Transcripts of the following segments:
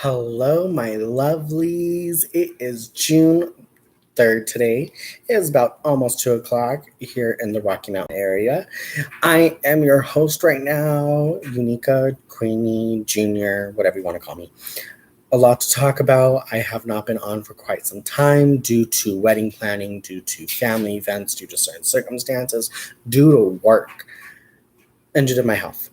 Hello, my lovelies. It is June 3rd today. It is about almost 2 o'clock here in the Rocky Mountain area. I am your host right now, Unica, Queenie, Junior, whatever you want to call me. A lot to talk about. I have not been on for quite some time due to wedding planning, due to family events, due to certain circumstances, due to work, and due to my health.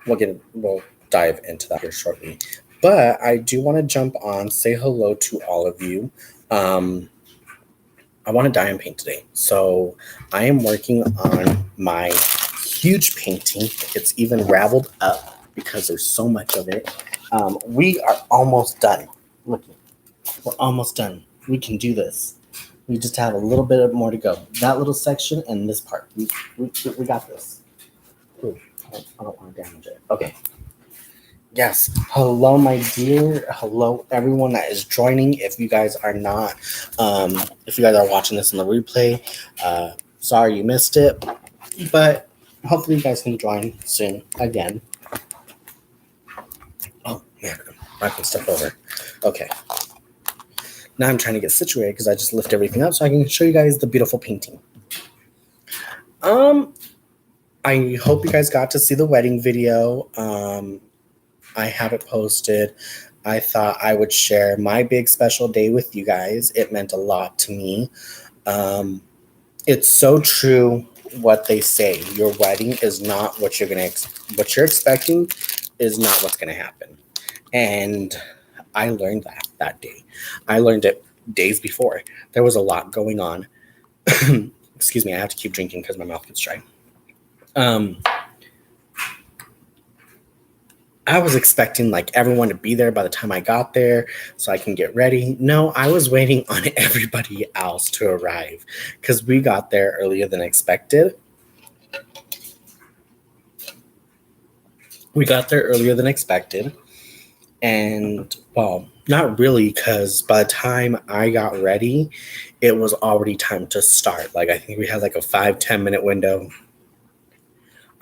We'll dive into that here shortly. But I do want to jump on, say hello to all of you. I want to dye and paint today. So I am working on my huge painting. It's even raveled up because there's so much of it. We are almost done. Look, we're almost done. We can do this. We just have a little bit more to go. That little section and this part. We got this. Ooh, I don't want to damage it. Okay. Yes. Hello, my dear. Hello, everyone that is joining. If you guys are not, if you guys are watching this in the replay, sorry you missed it, but hopefully you guys can join soon again. Oh, man, I'm knocking stuff over. Okay. Now I'm trying to get situated because I just lift everything up so I can show you guys the beautiful painting. I hope you guys got to see the wedding video. I have it posted. I thought I would share my big special day with you guys. It meant a lot to me. It's so true what they say. Your wedding is not what you're expecting is not what's gonna happen. And I learned that day. I learned it days before. There was a lot going on. Excuse me, I have to keep drinking because my mouth gets dry. I was expecting like everyone to be there by the time I got there so I can get ready. No, I was waiting on everybody else to arrive because we got there earlier than expected. And, well, not really, because by the time I got ready, it was already time to start. Like, I think we had like a 5-10 minute window.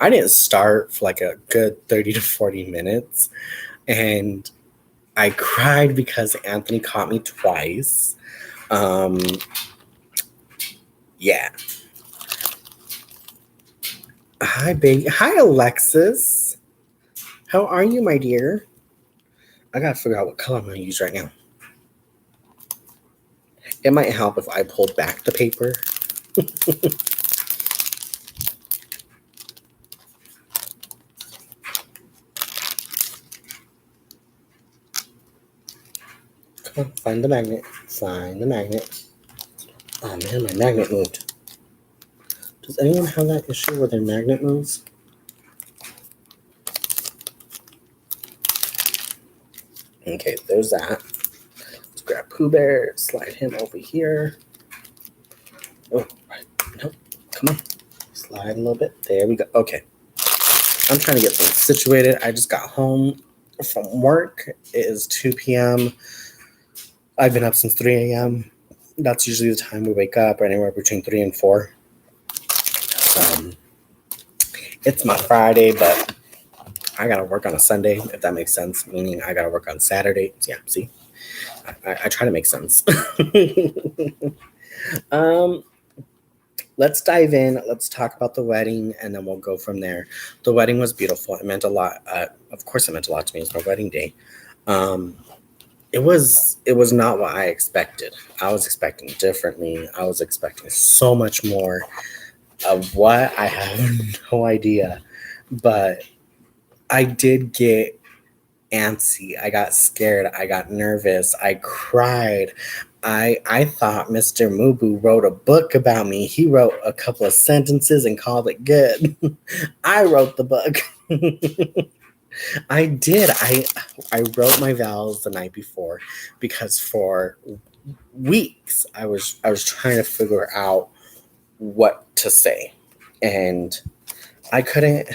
I didn't start for like a good 30 to 40 minutes. And I cried because Anthony caught me twice. Yeah. Hi, baby. Hi, Alexis. How are you, my dear? I gotta figure out what color I'm gonna use right now. It might help if I pulled back the paper. Come on, find the magnet. Find the magnet. Oh man, my magnet moved. Does anyone have that issue where their magnet moves? Okay, there's that. Let's grab Pooh Bear, slide him over here. Oh, right. Nope. Come on. Slide a little bit. There we go. Okay. I'm trying to get things situated. I just got home from work. It is 2 p.m. I've been up since 3 a.m. That's usually the time we wake up, anywhere between 3 and 4. It's my Friday, but I gotta work on a Sunday, if that makes sense. Meaning I gotta work on Saturday. Yeah, see, I try to make sense. Let's dive in. Let's talk about the wedding, and then we'll go from there. The wedding was beautiful. It meant a lot. Of course, it meant a lot to me. It's my wedding day. It was not what I expected. I was expecting differently. I was expecting so much more of what I have no idea. But I did get antsy. I got scared. I got nervous. I cried. I thought Mr. Mubu wrote a book about me. He wrote a couple of sentences and called it good. I wrote the book. I did. I wrote my vows the night before because for weeks I was trying to figure out what to say, and I couldn't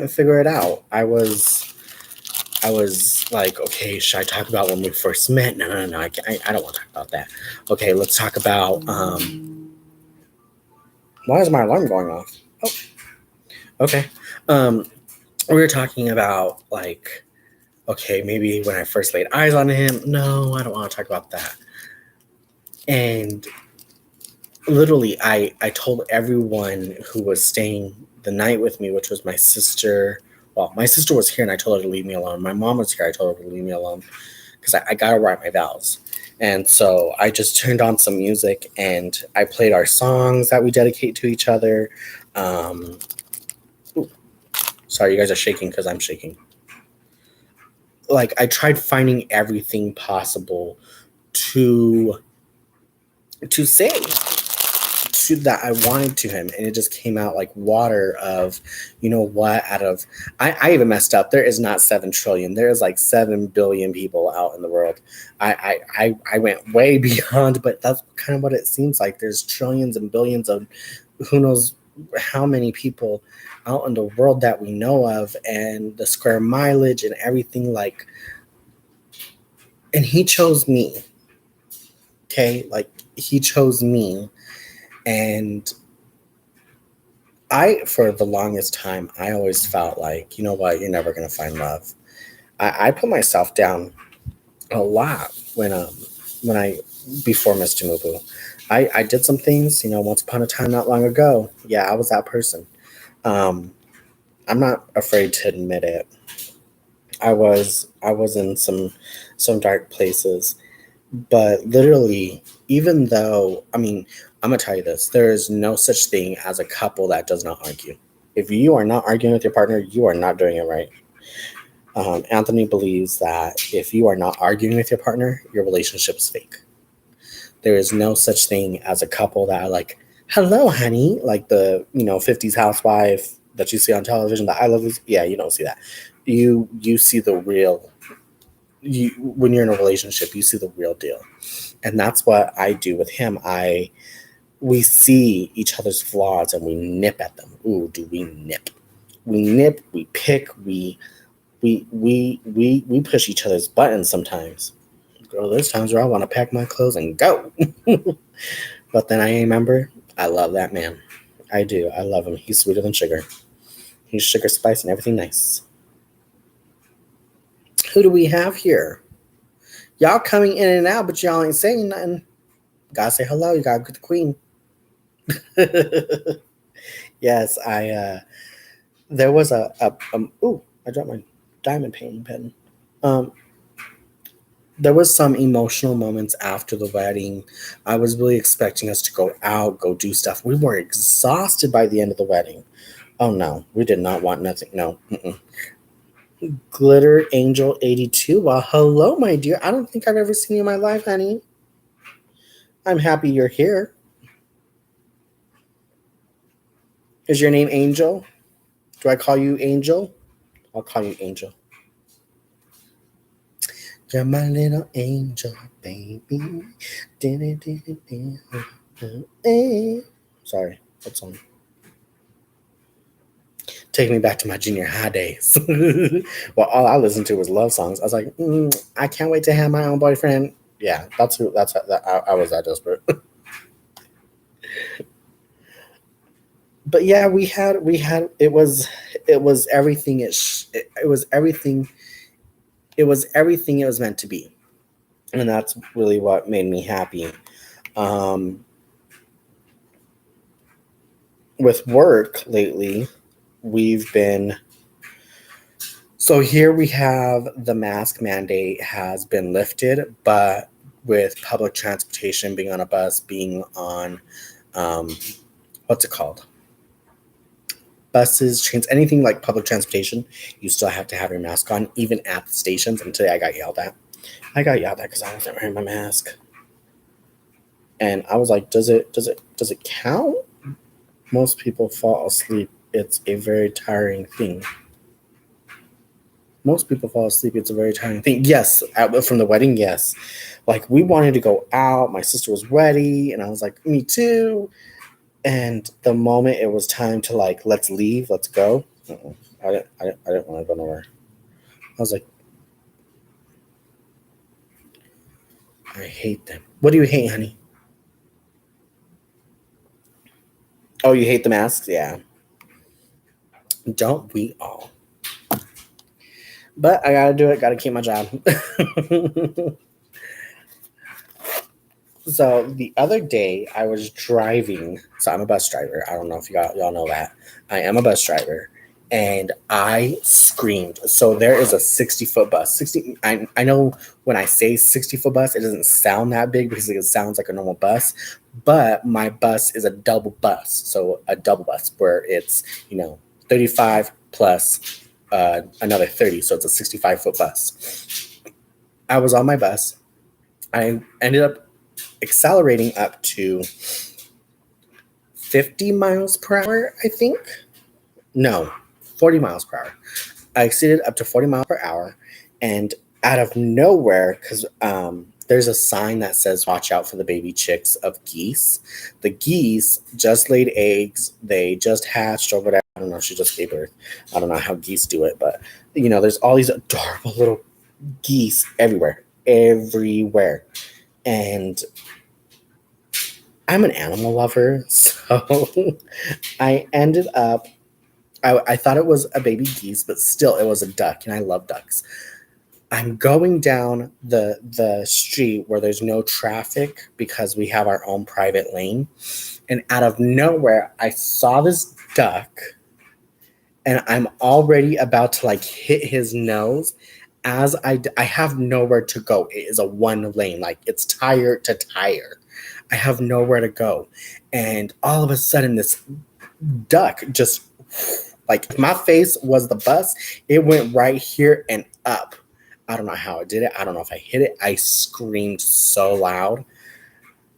figure it out. I was like, okay, should I talk about when we first met? No. I don't want to talk about that. Okay, let's talk about why is my alarm going off? Oh, okay. We were talking about like Okay, maybe when I first laid eyes on him. No, I don't want to talk about that. And literally, I told everyone who was staying the night with me, which was my sister. Well, my sister was here and I told her to leave me alone. My mom was here. I told her to leave me alone because I got to write my vows. And so I just turned on some music and I played our songs that we dedicate to each other. Um, Sorry, you guys are shaking because I'm shaking. Like, I tried finding everything possible to say to that I wanted to him, and it just came out like water of, you know what, out of I even messed up. There is not 7 trillion. There is like 7 billion people out in the world. I went way beyond, but that's kind of what it seems like. There's trillions and billions of who knows how many people out in the world that we know of, and the square mileage and everything, like, and he chose me. Okay, like, he chose me. And for the longest time, I always felt like, you know what, you're never going to find love. I put myself down a lot when I, before Mr. Mubu. I did some things, once upon a time, not long ago. Yeah, I was that person. Um, I'm not afraid to admit it. I was in some dark places, but literally, even though, I mean, I'm gonna tell you this: there is no such thing as a couple that does not argue. If you are not arguing with your partner, you are not doing it right. Anthony believes that if you are not arguing with your partner, your relationship is fake. There is no such thing as a couple that are like, "Hello, honey," like the 50s housewife that you see on television. That I love this. Yeah, you don't see that. You see the real. You When you're in a relationship, you see the real deal, and that's what I do with him. We see each other's flaws and we nip at them. Ooh, do we nip? We nip. We pick. We push each other's buttons sometimes. Girl, there's times where I want to pack my clothes and go. But then I remember, I love that man. I do. I love him. He's sweeter than sugar. He's sugar, spice, and everything nice. Who do we have here? Y'all coming in and out, but y'all ain't saying nothing. Gotta say hello. You gotta get the queen. Yes, there was ooh, I dropped my diamond painting pen. Um, there was some emotional moments after the wedding. I was really expecting us to go out, go do stuff. We were exhausted by the end of the wedding. Oh no, we did not want nothing. No. Mm-mm. Glitter Angel 82. Well, hello, my dear. I don't think I've ever seen you in my life, honey. I'm happy you're here. Is your name Angel? Do I call you Angel? I'll call you Angel. You're my little angel, baby. Sorry, that song. Take me back to my junior high days. Well, all I listened to was love songs. I was like, I can't wait to have my own boyfriend. Yeah, I was that desperate. But yeah, we had it was everything it was everything it was meant to be, and that's really what made me happy. Um, with work lately, we've been so here we have the mask mandate has been lifted, but with public transportation, being on a bus, being on um, what's it called? Buses, trains, anything like public transportation, you still have to have your mask on, even at the stations. And today I got yelled at. I got yelled at because I wasn't wearing my mask. And I was like, does it count? Most people fall asleep. It's a very tiring thing. Most people fall asleep. It's a very tiring thing. Yes, from the wedding, yes. Like, we wanted to go out. My sister was ready, and I was like, me too. And the moment it was time to, like, let's leave, let's go. I didn't want to go nowhere. I was like, I hate them. What do you hate, honey? Oh, you hate the masks? Yeah. Don't we all? But I gotta do it. Gotta keep my job. So the other day I was driving. So I'm a bus driver. I don't know if y'all know that. I am a bus driver. And I screamed. So there is a 60-foot bus. 60. I know when I say 60-foot bus, it doesn't sound that big because it sounds like a normal bus. But my bus is a double bus. So a double bus where it's, 35 plus another 30. So it's a 65-foot bus. I was on my bus. I ended up accelerating up to 50 miles per hour, I think. No, 40 miles per hour. I exceeded up to 40 miles per hour. And out of nowhere, because there's a sign that says, watch out for the baby chicks of geese. The geese just laid eggs. They just hatched or whatever. I don't know. She just gave birth. I don't know how geese do it. But, there's all these adorable little geese everywhere. Everywhere. And I'm an animal lover, so I ended up. I thought it was a baby geese, but still, it was a duck, and I love ducks. I'm going down the street where there's no traffic because we have our own private lane, and out of nowhere, I saw this duck, and I'm already about to like hit his nose. As I have nowhere to go. It is a one lane, like it's tire to tire. I have nowhere to go. And all of a sudden, this duck just, like, my face was the bus. It went right here and up. I don't know how it did it. I don't know if I hit it. I screamed so loud.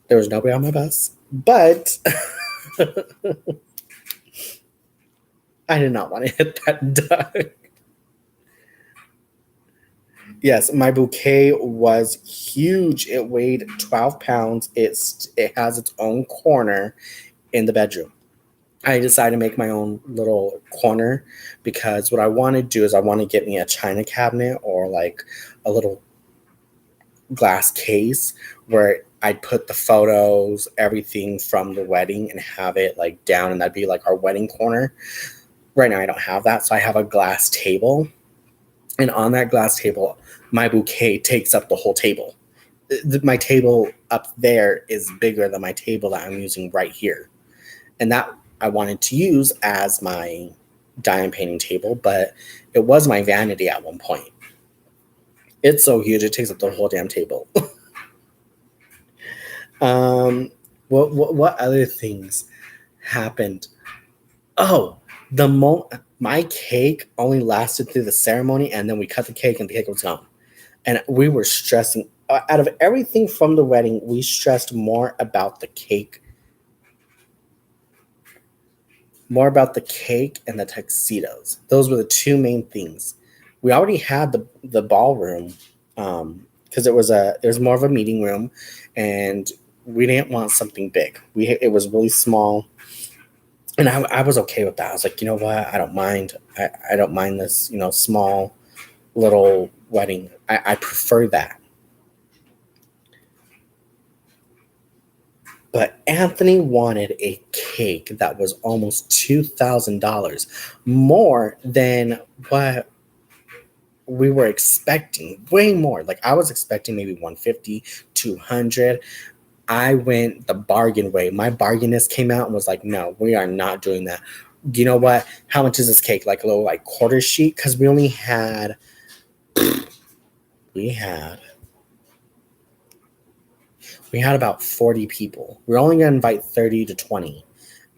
There was nobody on my bus. But I did not want to hit that duck. Yes, my bouquet was huge. It weighed 12 pounds. It has its own corner in the bedroom. I decided to make my own little corner because what I want to do is I want to get me a china cabinet or like a little glass case where I'd put the photos, everything from the wedding, and have it like down, and that'd be like our wedding corner. Right now I don't have that, so I have a glass table, and on that glass table my bouquet takes up the whole table. My table up there is bigger than my table that I'm using right here. And that I wanted to use as my diamond painting table, but it was my vanity at one point. It's so huge, it takes up the whole damn table. What other things happened? Oh, my cake only lasted through the ceremony, and then we cut the cake, and the cake was gone. And we were stressing. Out of everything from the wedding, we stressed more about the cake and the tuxedos. Those were the two main things. We already had the ballroom because it was more of a meeting room, and we didn't want something big. It was really small, and I was okay with that. I was like, you know what, I don't mind. I don't mind this, small little wedding. I prefer that. But Anthony wanted a cake that was almost $2,000, more than what we were expecting, way more. Like I was expecting maybe 150, 200. I went the bargain way. My bargainist came out and was like, no, we are not doing that. You know what? How much is this cake? Like a little like quarter sheet? Because we had about 40 people. We're only going to invite 30 to 20,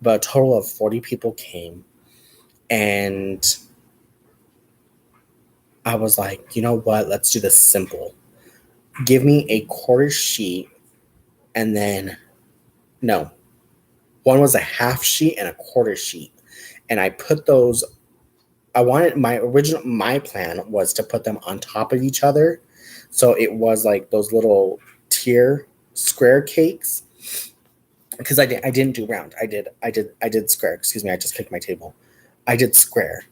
but a total of 40 people came. And I was like, you know what? Let's do this simple. Give me a quarter sheet, and then, no, one was a half sheet and a quarter sheet. And I put those, my plan was to put them on top of each other. So it was like those little tier square cakes. Because I didn't do round. I did square. Excuse me, I just kicked my table. I did square.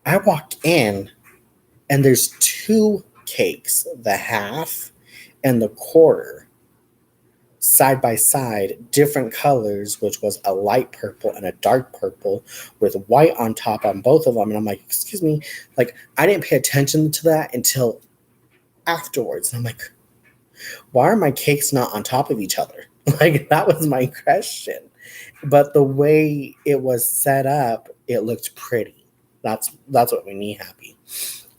I walk in, and there's two cakes, the half and the quarter. side by side different colors, which was a light purple and a dark purple with white on top on both of them. And I'm like, excuse me, like I didn't pay attention to that until afterwards. And I'm like, why are my cakes not on top of each other? Like that was my question. But the way it was set up, it looked pretty. That's what made me happy.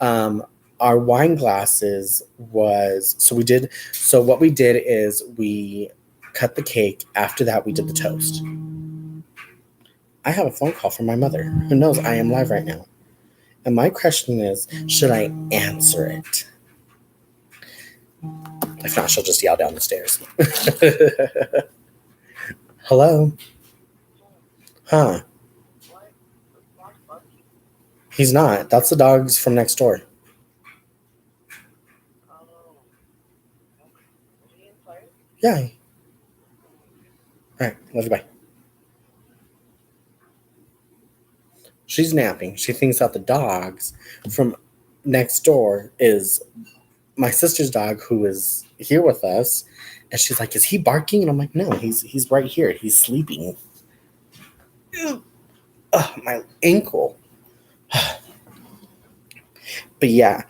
Um, our wine glasses was so what we did is we cut the cake. After that, we did the toast. I have a phone call from my mother who knows I am live right now. And my question is, should I answer it? If not, she'll just yell down the stairs. Hello? Huh? He's not. That's the dogs from next door. Yeah. All right. Love you. Bye. She's napping. She thinks that the dogs from next door is my sister's dog who is here with us. And she's like, is he barking? And I'm like, no, he's right here. He's sleeping. Oh, my ankle. But yeah,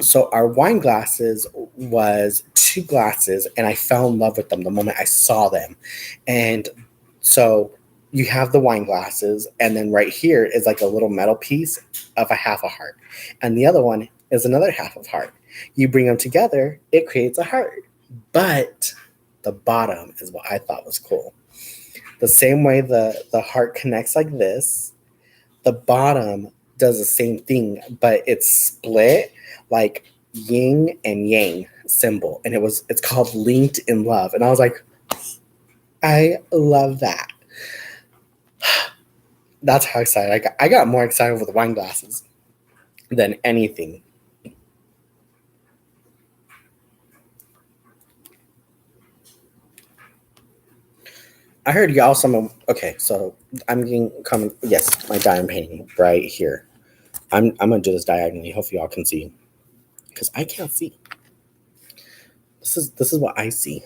so our wine glasses was 2 glasses, and I fell in love with them the moment I saw them. And so you have the wine glasses, and then right here is like a little metal piece of a half a heart, and the other one is another half of heart. You bring them together, it creates a heart. But the bottom is what I thought was cool. The same way the heart connects like this, the bottom does the same thing, but it's split like yin and yang symbol, and it's called linked in love. And I was like, I love that. That's how excited I got more excited over the wine glasses than anything. I heard y'all some. Okay, so I'm getting coming. Yes, my diamond painting right here. I'm gonna do this diagonally. Hopefully y'all can see, because I can't see. This is what I see.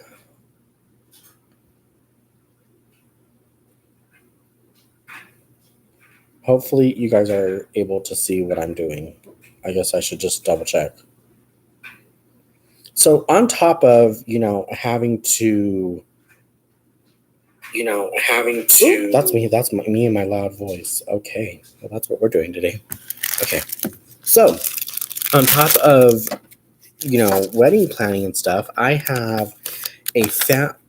Hopefully you guys are able to see what I'm doing. I guess I should just double check. So on top of having to Ooh, that's me. That's me and my loud voice. Okay, well that's what we're doing today. Okay, so on top of wedding planning and stuff, I have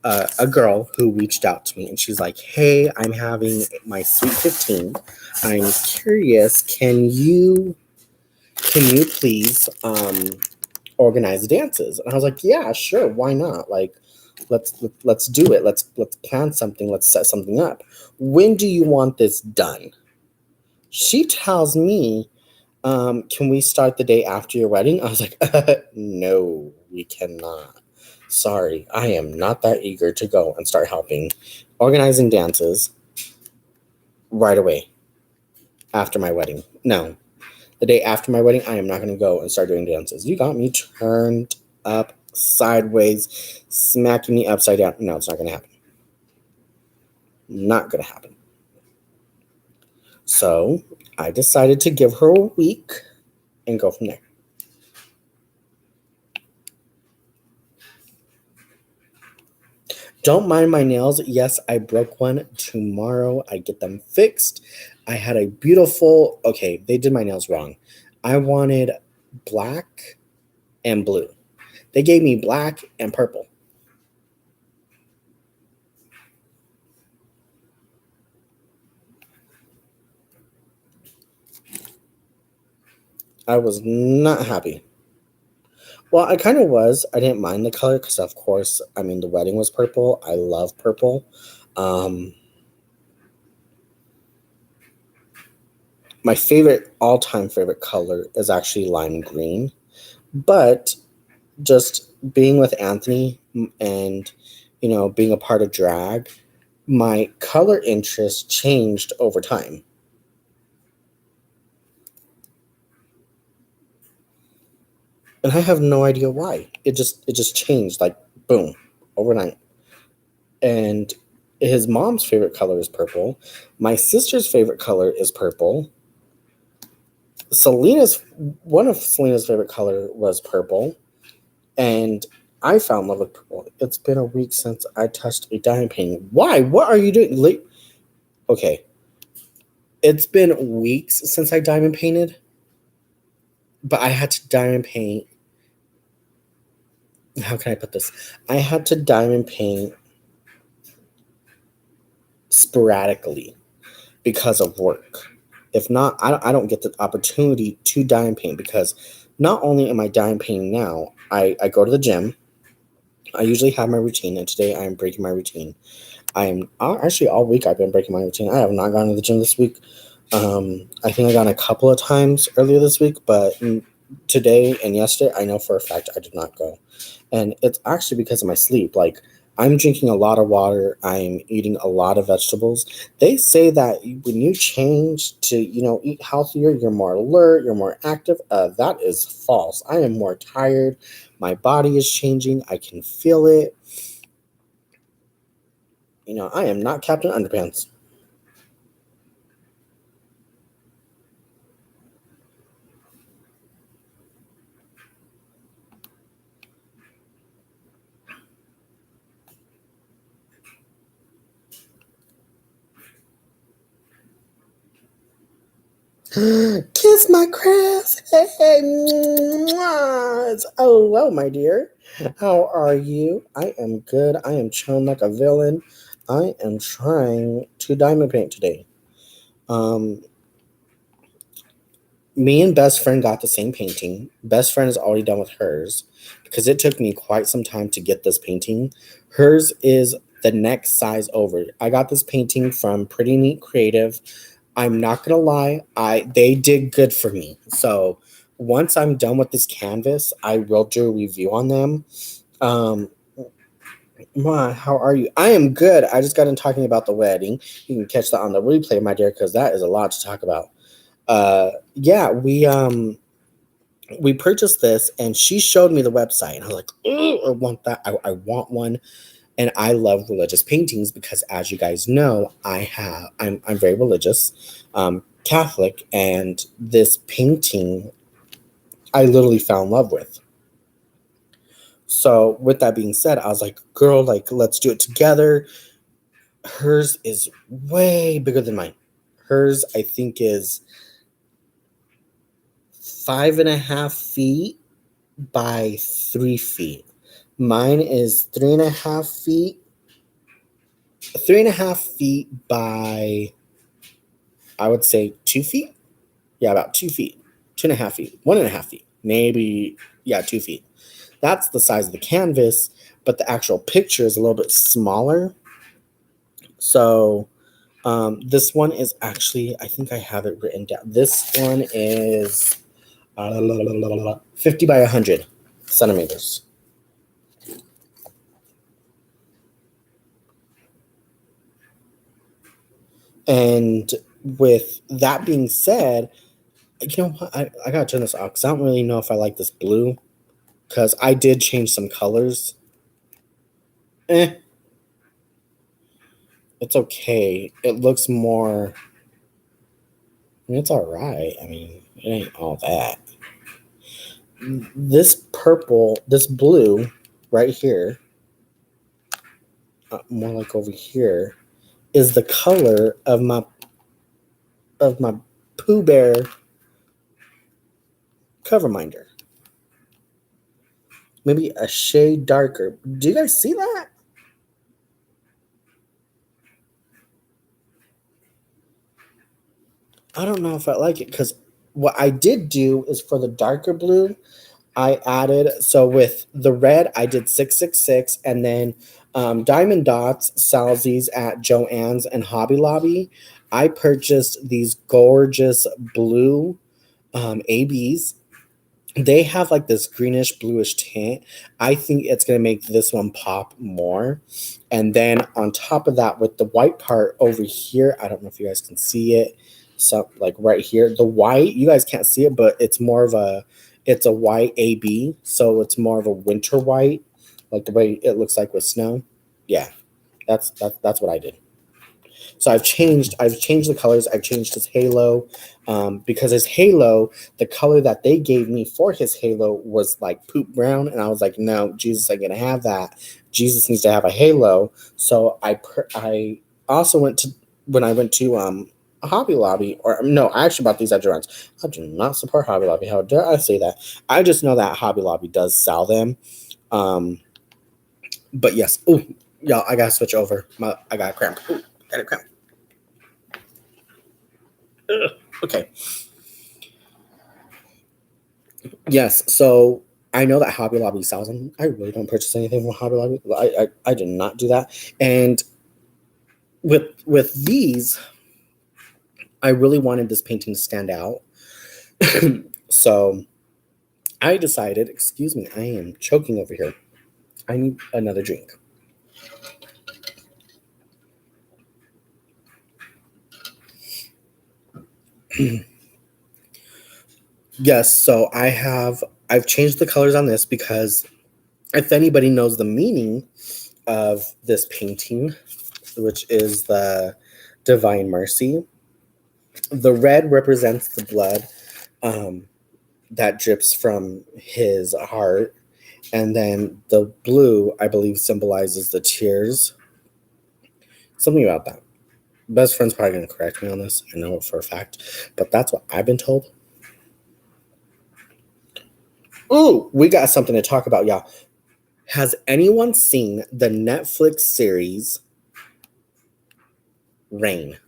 a girl who reached out to me, and she's like, hey, I'm having my sweet 15. I'm curious, can you please organize dances? And I was like, yeah, sure, why not? Like, let's do it. Let's plan something. Let's set something up. When do you want this done? She tells me, can we start the day after your wedding? I was like, no, we cannot. Sorry, I am not that eager to go and start helping organizing dances right away after my wedding. No, the day after my wedding, I am not going to go and start doing dances. You got me turned up sideways, smacking me upside down. No, it's not going to happen. Not going to happen. So I decided to give her a week and go from there. Don't mind my nails. Yes, I broke one. Tomorrow I get them fixed. I had a beautiful, okay, they did my nails wrong. I wanted black and blue. They gave me black and purple. I was not happy. Well, I kind of was. I didn't mind the color because, of course, I mean, the wedding was purple. I love purple. My all-time favorite color is actually lime green. But just being with Anthony and, being a part of drag, my color interest changed over time. And I have no idea why. It just changed, like, boom, overnight. And his mom's favorite color is purple. My sister's favorite color is purple. One of Selena's favorite color was purple. And I fell in love with purple. It's been a week since I touched a diamond painting. Why? What are you doing? Okay. It's been weeks since I diamond painted, but I had to diamond paint. How can I put this? I had to diamond paint sporadically because of work. If not, I don't get the opportunity to diamond paint because not only am I diamond painting now, I go to the gym. I usually have my routine, and today I am breaking my routine. I am actually all week I've been breaking my routine. I have not gone to the gym this week. I think I gone a couple of times earlier this week, but today and yesterday, I know for a fact I did not go. And it's actually because of my sleep. Like, I'm drinking a lot of water. I'm eating a lot of vegetables. They say that when you change to, eat healthier, you're more alert, you're more active. That is false. I am more tired. My body is changing. I can feel it. I am not Captain Underpants. Kiss my crest. Hey, mwah. Hello, my dear. How are you? I am good. I am chilling like a villain. I am trying to diamond paint today. Um, Me and best friend got the same painting. Best friend is already done with hers because it took me quite some time to get this painting. Hers is the next size over. I got this painting from Pretty Neat Creative. I'm not gonna lie, they did good for me. So once I'm done with this canvas, I will do a review on them. Um, Ma, how are you? I am good. I just got in talking about the wedding. You can catch that on the replay, my dear, because that is a lot to talk about. Yeah, we purchased this, and she showed me the website, and I was like, oh, I want that. I want one. And I love religious paintings because, as you guys know, I'm very religious, Catholic, and this painting I literally fell in love with. So with that being said, I was like, girl, like, let's do it together. Hers is way bigger than mine. Hers, I think, is 5.5 feet by 3 feet. Mine is 3.5 feet. 3.5 feet by, I would say, 2 feet. Yeah, about 2 feet. 2.5 feet. 1.5 feet. Maybe, yeah, 2 feet. That's the size of the canvas, but the actual picture is a little bit smaller. So this one is actually, I think I have it written down. This one is 50 by 100 centimeters. And with that being said, you know what? I gotta turn this off because I don't really know if I like this blue because I did change some colors. Eh, it's okay. It looks more. I mean, it's all right. I mean, it ain't all that. This blue, right here, more like over here, is the color of my Pooh Bear cover minder. Maybe a shade darker. Do you guys see that? I don't know if I like it because what I did do is for the darker blue, I added, so with the red, I did 666, and then Diamond Dots sells these at Joann's and Hobby Lobby. I purchased these gorgeous blue ABs. They have like this greenish bluish tint. I think it's going to make this one pop more. And then on top of that, with the white part over here, I don't know if you guys can see it. So like right here, the white, you guys can't see it, but it's a white AB. So it's more of a winter white, like the way it looks like with snow. Yeah. That's what I did. So I've changed the colors. I've changed his halo, because his halo, the color that they gave me for his halo was like poop brown, and I was like, no, Jesus ain't gonna have that. Jesus needs to have a halo. So I also went to when I went to a Hobby Lobby, or no, I actually bought these at Joann's. I do not support Hobby Lobby. How dare I say that? I just know that Hobby Lobby does sell them. But yes, oh y'all, I gotta switch over. I got a cramp. Ooh, got a cramp. Ugh. Okay. Yes. So I know that Hobby Lobby sells them. I really don't purchase anything from Hobby Lobby. I did not do that. And with these, I really wanted this painting to stand out. So I decided, excuse me, I am choking over here. I need another drink. Yes, so I've changed the colors on this because if anybody knows the meaning of this painting, which is the Divine Mercy, the red represents the blood that drips from his heart, and then the blue, I believe, symbolizes the tears. Something about that. Best friend's probably going to correct me on this. I know it for a fact, but that's what I've been told. Ooh, we got something to talk about, y'all. Has anyone seen the Netflix series Rain?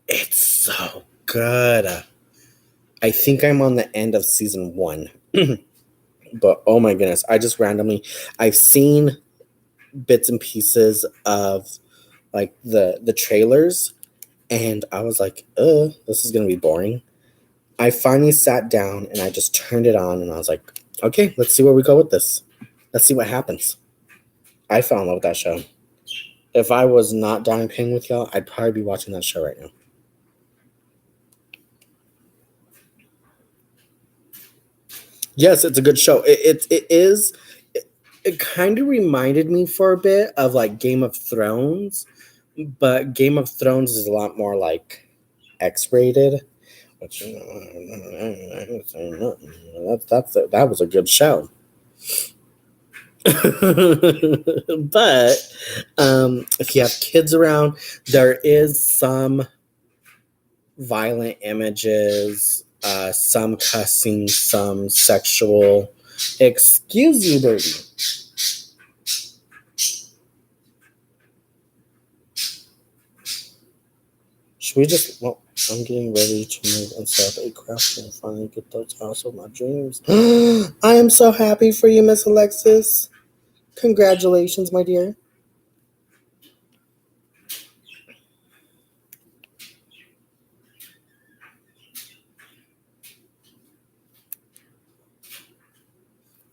It's so good. I think I'm on the end of season 1. But oh my goodness, I've seen bits and pieces of like the trailers, and I was like, this is gonna be boring. I finally sat down and I just turned it on, and I was like, okay, let's see where we go with this. Let's see what happens. I fell in love with that show. If I was not down and paying with y'all, I'd probably be watching that show right now. Yes, it's a good show. It is. It kind of reminded me for a bit of like Game of Thrones, but Game of Thrones is a lot more like X-rated. Which that was a good show. But if you have kids around, there is some violent images, some cussing, some sexual. Excuse you, baby. Should we just? Well, I'm getting ready to move and set up a craft and finally get those house of my dreams. I am so happy for you, Miss Alexis. Congratulations, my dear.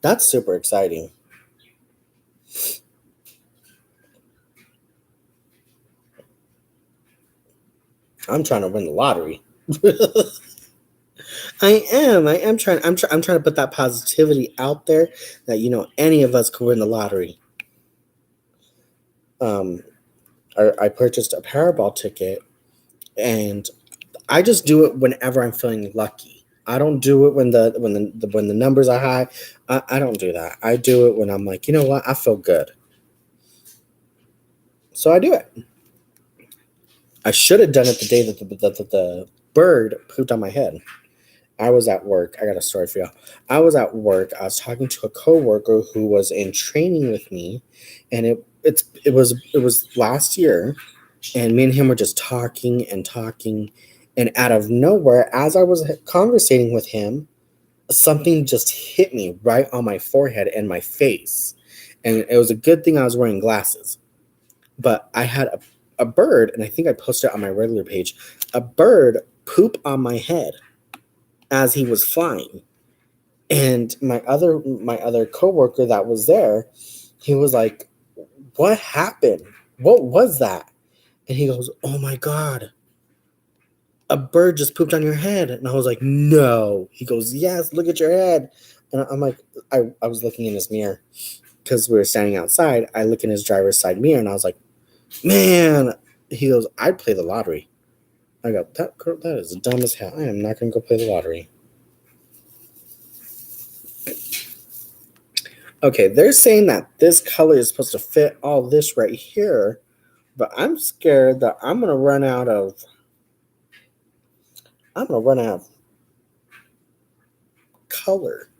That's super exciting. I'm trying to win the lottery. I am. I am trying. I'm trying to put that positivity out there that any of us could win the lottery. Um, I purchased a Powerball ticket, and I just do it whenever I'm feeling lucky. I don't do it when the numbers are high. I don't do that. I do it when I'm like, you know what, I feel good. So I do it. I should have done it the day that the bird pooped on my head. I was at work. I got a story for y'all. I was at work. I was talking to a coworker who was in training with me, and it was last year, and me and him were just talking and talking, and out of nowhere, as I was conversating with him, something just hit me right on my forehead and my face, and it was a good thing I was wearing glasses. But I had a bird, and I think I posted it on my regular page. A bird poop on my head as he was flying. And my other coworker that was there, he was like, "What happened? What was that?" And he goes, "Oh my God, a bird just pooped on your head." And I was like, "No." He goes, "Yes, look at your head." And I'm like, I was looking in his mirror. because we were standing outside, I look in his driver's side mirror and I was like, man, he goes, I'd play the lottery. I go, that is dumb as hell. I am not going to go play the lottery. Okay, they're saying that this color is supposed to fit all this right here, but I'm scared that I'm going to run out of color.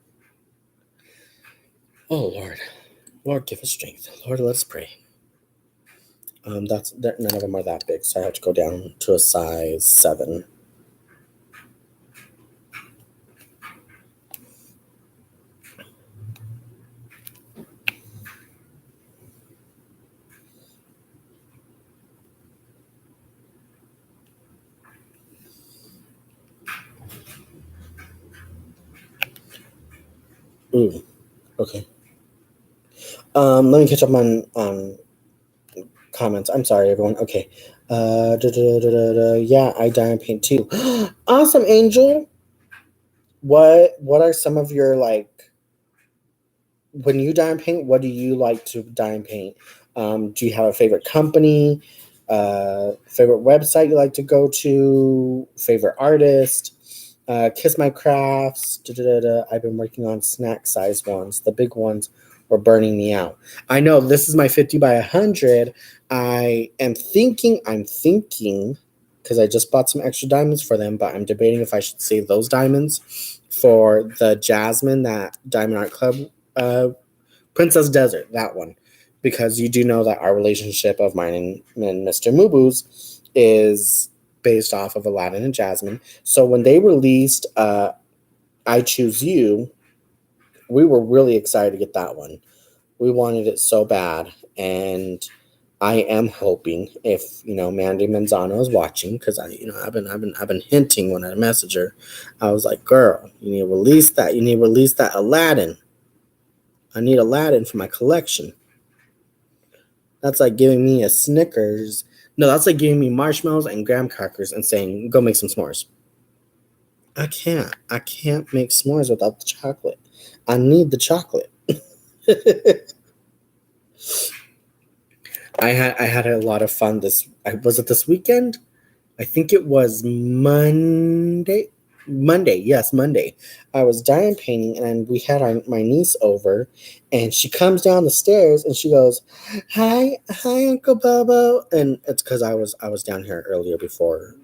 Oh, Lord. Lord, give us strength. Lord, let's pray. None of them are that big, so I have to go down to a size 7. Ooh, okay. Let me catch up on comments. I'm sorry, everyone. Okay. Yeah, I dye and paint too. Awesome, Angel. What are some of your, like, when you dye and paint, what do you like to dye and paint? Do you have a favorite company? Favorite website you like to go to? Favorite artist? Kiss My Crafts. I've been working on snack size ones. The big ones were burning me out. I know this is my 50 by 100. I'm thinking, because I just bought some extra diamonds for them, but I'm debating if I should save those diamonds for the Jasmine, that Diamond Art Club, Princess Desert, that one. Because you do know that our relationship of mine and Mr. Mubu's is based off of Aladdin and Jasmine. So when they released I Choose You, we were really excited to get that one. We wanted it so bad, and I am hoping, if Mandy Manzano is watching, because I've been hinting when I message her. I was like, girl, you need to release that. You need to release that Aladdin. I need Aladdin for my collection. That's like giving me a Snickers. No, that's like giving me marshmallows and graham crackers and saying, go make some s'mores. I can't make s'mores without the chocolate. I need the chocolate. I had a lot of fun was it this weekend? I think it was Monday. Yes, Monday. I was dye and painting, and we had my niece over, and she comes down the stairs and she goes, hi, Uncle Bobo. And it's because I was down here earlier before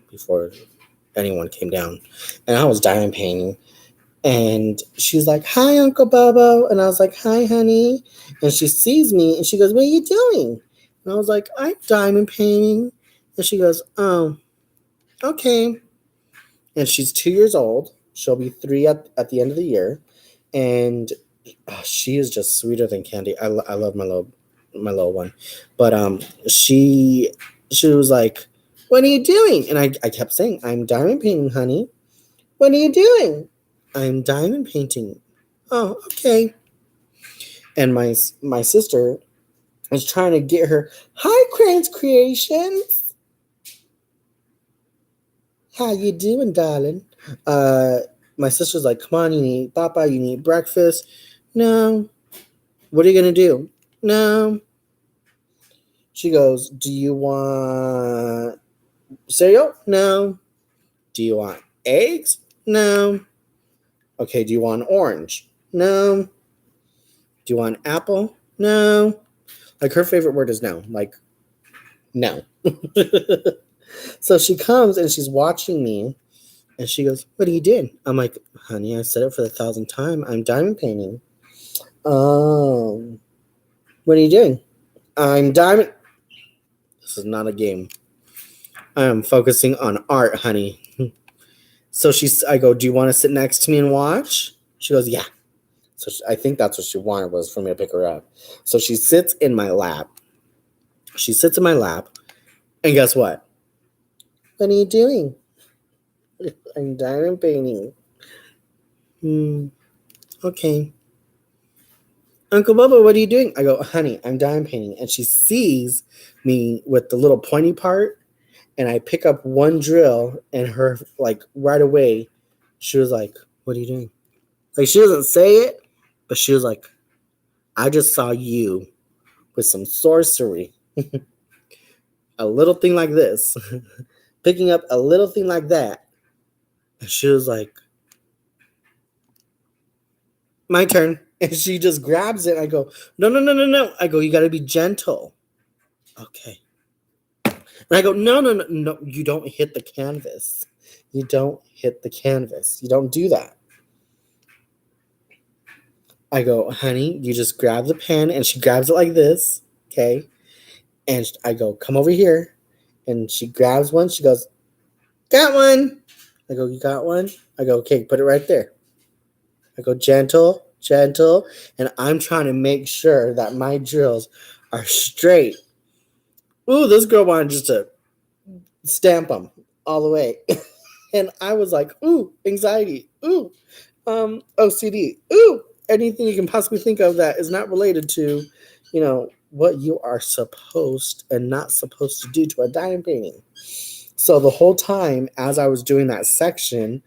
anyone came down, and I was dye and painting. And she's like, hi, Uncle Bobo. And I was like, hi, honey. And she sees me and she goes, what are you doing? And I was like, I'm diamond painting. And she goes, oh, okay. And she's 2 years old. She'll be 3 at the end of the year. And she is just sweeter than candy. I love my little one. But she was like, what are you doing? And I kept saying, I'm diamond painting, honey. What are you doing? I'm diamond painting. Oh, okay. And my sister was trying to get her, hi, Crane's Creations. How you doing, darling? My sister's like, come on, you need Papa, you need breakfast. No. What are you going to do? No. She goes, do you want cereal? No. Do you want eggs? No. Okay, do you want orange? No. Do you want apple? No. Like, her favorite word is no. Like, no. So she comes and she's watching me and she goes, what are you doing? I'm like, honey, I said it for the 1,000th time. I'm diamond painting. What are you doing? I'm diamond. This is not a game. I am focusing on art, honey. So I go, do you want to sit next to me and watch? She goes, yeah. So I think that's what she wanted, was for me to pick her up. So she sits in my lap. And guess what? What are you doing? I'm diamond painting. Okay. Uncle Bubba, what are you doing? I go, honey, I'm diamond painting. And she sees me with the little pointy part, and I pick up one drill, and her, like, right away, she was like, what are you doing? Like, she doesn't say it, but she was like, I just saw you with some sorcery, a little thing like this, picking up a little thing like that. And she was like, my turn. And she just grabs it. I go, no, no, no, no, no. I go, you got to be gentle. Okay. And I go, no, no, no, no. You don't hit the canvas. You don't hit the canvas. You don't do that. I go, honey, you just grab the pen. And she grabs it like this. Okay. And I go, come over here. And she grabs one. She goes, got one. I go, you got one? I go, okay, put it right there. I go, gentle, gentle. And I'm trying to make sure that my drills are straight. Ooh, this girl wanted just to stamp them all the way. And I was like, ooh, anxiety. Ooh, OCD. Ooh, anything you can possibly think of that is not related to, what you are supposed and not supposed to do to a diamond painting. So the whole time as I was doing that section,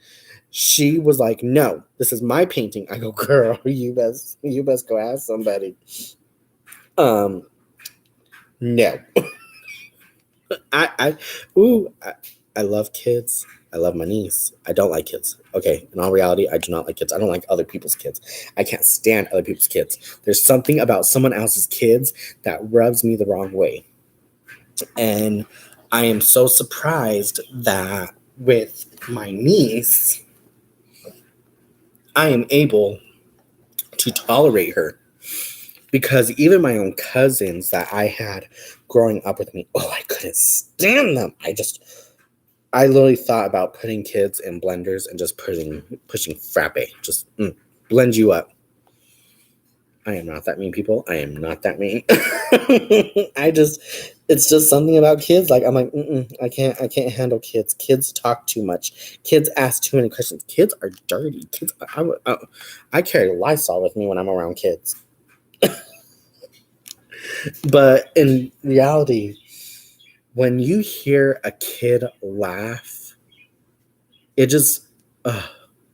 she was like, no, this is my painting. I go, girl, you best go ask somebody. No. I I love kids. I love my niece. I don't like kids. Okay, in all reality, I do not like kids. I don't like other people's kids. I can't stand other people's kids. There's something about someone else's kids that rubs me the wrong way. And I am so surprised that with my niece, I am able to tolerate her. Because even my own cousins that I had growing up with me, I couldn't stand them. I literally thought about putting kids in blenders and just pushing frappe. Just blend you up. I am not that mean, people. I am not that mean. It's just something about kids. Like, I'm like, I can't handle kids. Kids talk too much. Kids ask too many questions. Kids are dirty. Kids, I carry Lysol with me when I'm around kids. But in reality, when you hear a kid laugh, it just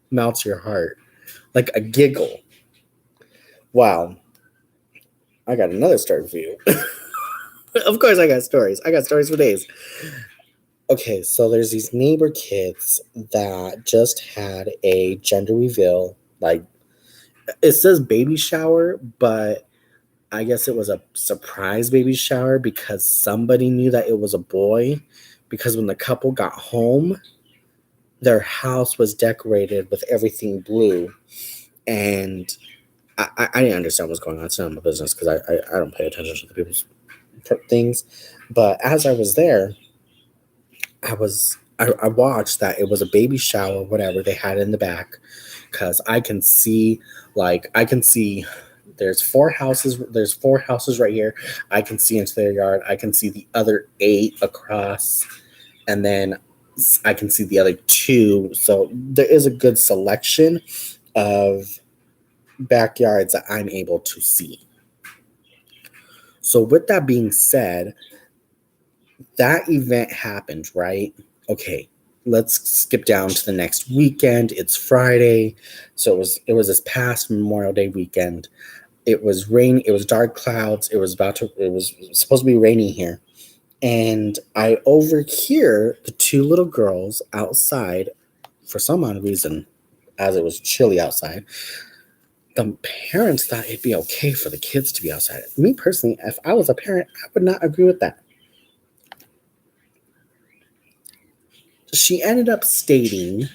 melts your heart. Like a giggle. Wow. I got another story for you. Of course I got stories. I got stories for days. Okay, so there's these neighbor kids that just had a gender reveal. Like, it says baby shower, but I guess it was a surprise baby shower because somebody knew that it was a boy. Because when the couple got home, their house was decorated with everything blue. And I didn't understand what's going on. It's none of my business because I don't pay attention to the people's things. But as I was there, I watched that it was a baby shower, whatever they had in the back, because I can see there's four houses right here. I can see into their yard. I can see the other 8 across, and then I can see the other 2. So there is a good selection of backyards that I'm able to see. So with that being said, that event happened, right? Okay, let's skip down to the next weekend. It's Friday. So it was this past Memorial Day weekend. It was rain, it was dark clouds. It was supposed to be raining here. And I overhear the 2 little girls outside for some odd reason, as it was chilly outside. The parents thought it'd be okay for the kids to be outside. Me personally, if I was a parent, I would not agree with that. She ended up stating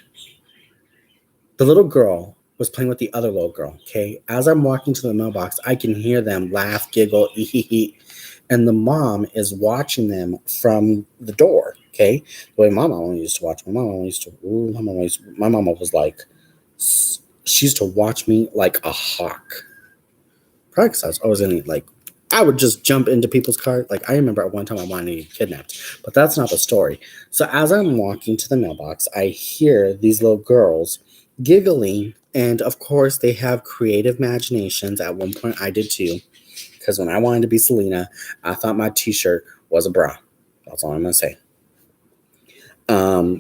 the little girl was playing with the other little girl, okay? As I'm walking to the mailbox, I can hear them laugh, giggle, and the mom is watching them from the door, okay? The way my mama used to watch. My mama was like, she used to watch me like a hawk. Probably because I was in, like, I would just jump into people's cars. Like, I remember at one time I wanted to get kidnapped, but that's not the story. So as I'm walking to the mailbox, I hear these little girls giggling, and of course they have creative imaginations. At one point I did too, because when I wanted to be Selena, I thought my t-shirt was a bra. That's all I'm gonna say. I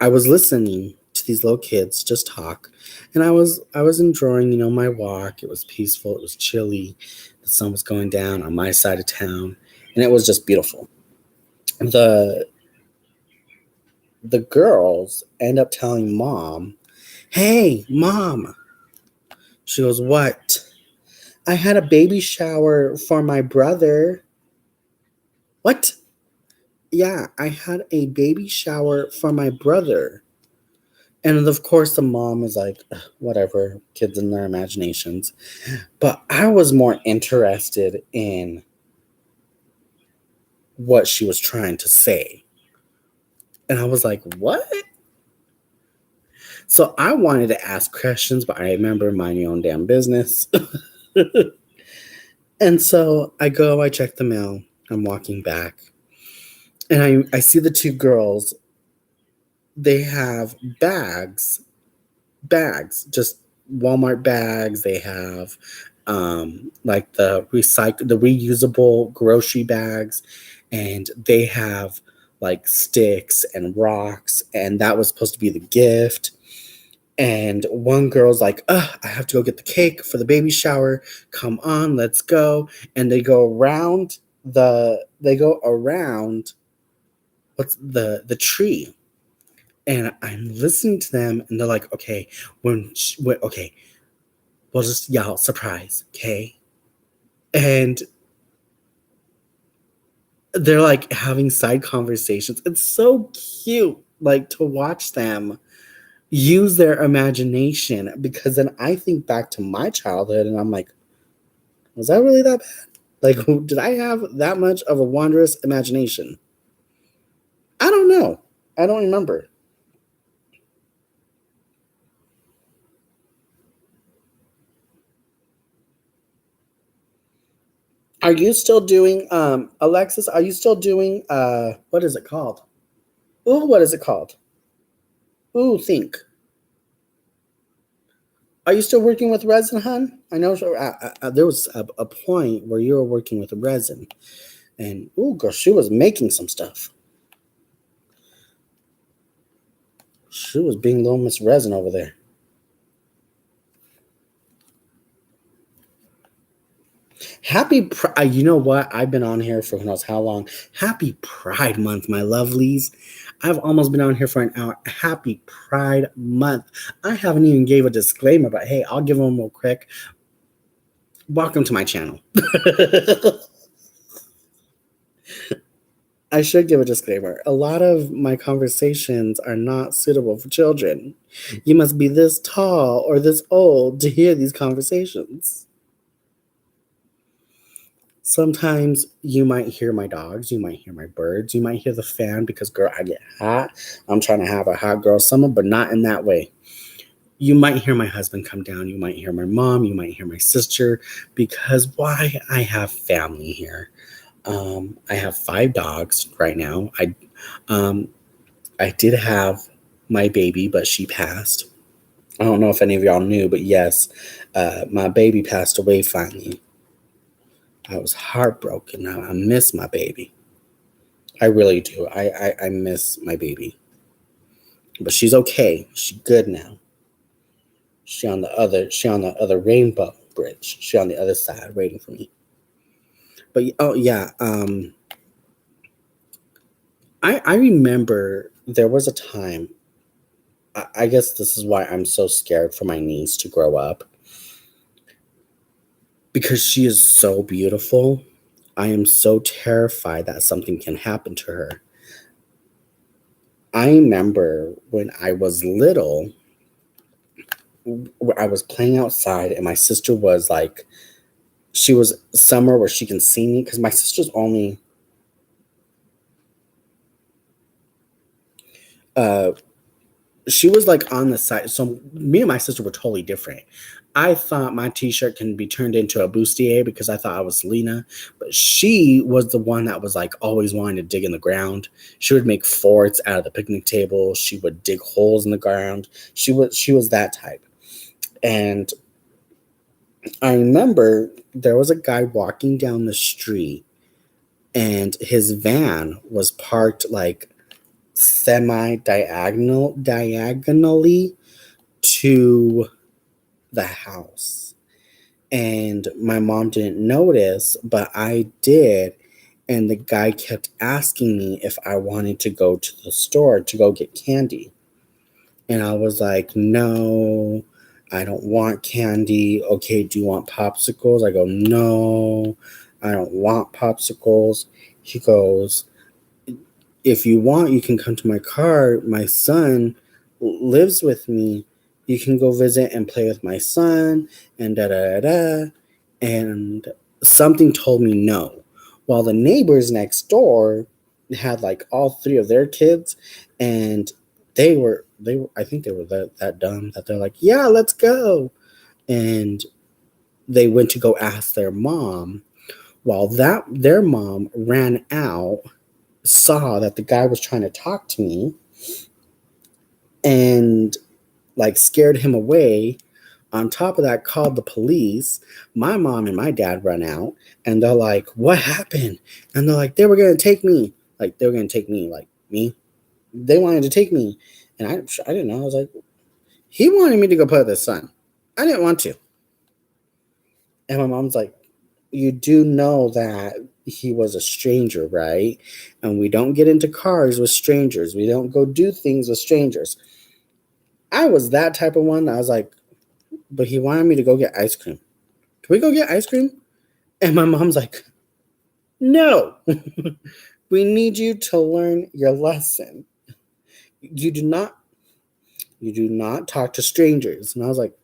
was listening to to these little kids just talk. And I was enjoying, my walk. It was peaceful, it was chilly, the sun was going down on my side of town, and it was just beautiful. The the girls end up telling mom, "Hey, mom." She goes, "What?" "I had a baby shower for my brother." "What?" "Yeah, I had a baby shower for my brother." And of course, the mom was like, "Ugh, whatever, kids and their imaginations." But I was more interested in what she was trying to say. And I was like, what? So I wanted to ask questions, but I remember mind your own damn business. And so I check the mail, I'm walking back, and I see the two girls. They have bags, just Walmart bags. They have like the reusable grocery bags, and they have like sticks and rocks, and that was supposed to be the gift. And one girl's like, "Ugh, I have to go get the cake for the baby shower. Come on, let's go." And they go around what's the tree. And I'm listening to them, and they're like, "Okay, okay, we'll just yell surprise, okay?" And they're like having side conversations. It's so cute, like to watch them use their imagination, because then I think back to my childhood and I'm like, was that really that bad? Like, did I have that much of a wondrous imagination? I don't know. I don't remember. Are you still doing Alexis, are you still doing what is it called? Ooh, what is it called? Ooh, think. Are you still working with resin, hun? I know there was a point where you were working with resin, and ooh, girl, she was making some stuff. She was being little Miss Resin over there. You know what? I've been on here for who knows how long. Happy Pride Month, my lovelies. I've almost been on here for an hour. Happy Pride Month. I haven't even gave a disclaimer, but hey, I'll give them real quick. Welcome to my channel. I should give a disclaimer. A lot of my conversations are not suitable for children. You must be this tall or this old to hear these conversations. Sometimes you might hear my dogs, you might hear my birds, you might hear the fan because, girl, I get hot. I'm trying to have a hot girl summer, but not in that way. You might hear my husband come down, you might hear my mom, you might hear my sister, because why? I have family here. I have 5 dogs right now. Um, I did have my baby, but she passed. I don't know if any of y'all knew, but yes, my baby passed away finally. I was heartbroken. I miss my baby. I really do. I miss my baby. But she's okay. She's good now. She on the other rainbow bridge. She on the other side waiting for me. But oh yeah, I remember there was a time. I guess this is why I'm so scared for my niece to grow up, because she is so beautiful. I am so terrified that something can happen to her. I remember when I was little, I was playing outside, and my sister was like, she was somewhere where she can see me, because my sister's only uh she was like on the side. So me and my sister were totally different. I thought my t-shirt can be turned into a bustier because I thought I was Selena, but she was the one that was like always wanting to dig in the ground. She would make forts out of the picnic table. She would dig holes in the ground. She was that type. And I remember there was a guy walking down the street, and his van was parked like diagonally to the house. And my mom didn't notice, but I did. And the guy kept asking me if I wanted to go to the store to go get candy. And I was like, no, I don't want candy. Okay, do you want popsicles? I go, no, I don't want popsicles. He goes, if you want, you can come to my car. My son lives with me. You can go visit and play with my son and da da da da. And something told me no. While the neighbors next door had like all three of their kids, and they were I think they were that dumb that they're like, yeah, let's go. And they went to go ask their mom. While that their mom ran out, saw that the guy was trying to talk to me, and like scared him away. On top of that, called the police. My mom and my dad run out, and they're like, what happened? And they're like, they were going to take me. Like, they were going to take me. Like, me? They wanted to take me. And I didn't know. I was like, he wanted me to go play with his son. I didn't want to. And my mom's like, you do know that he was a stranger, right? And we don't get into cars with strangers. We don't go do things with strangers. I was that type of one. I was like, but he wanted me to go get ice cream. Can we go get ice cream? And my mom's like, no, we need you to learn your lesson. You do not talk to strangers. And I was like,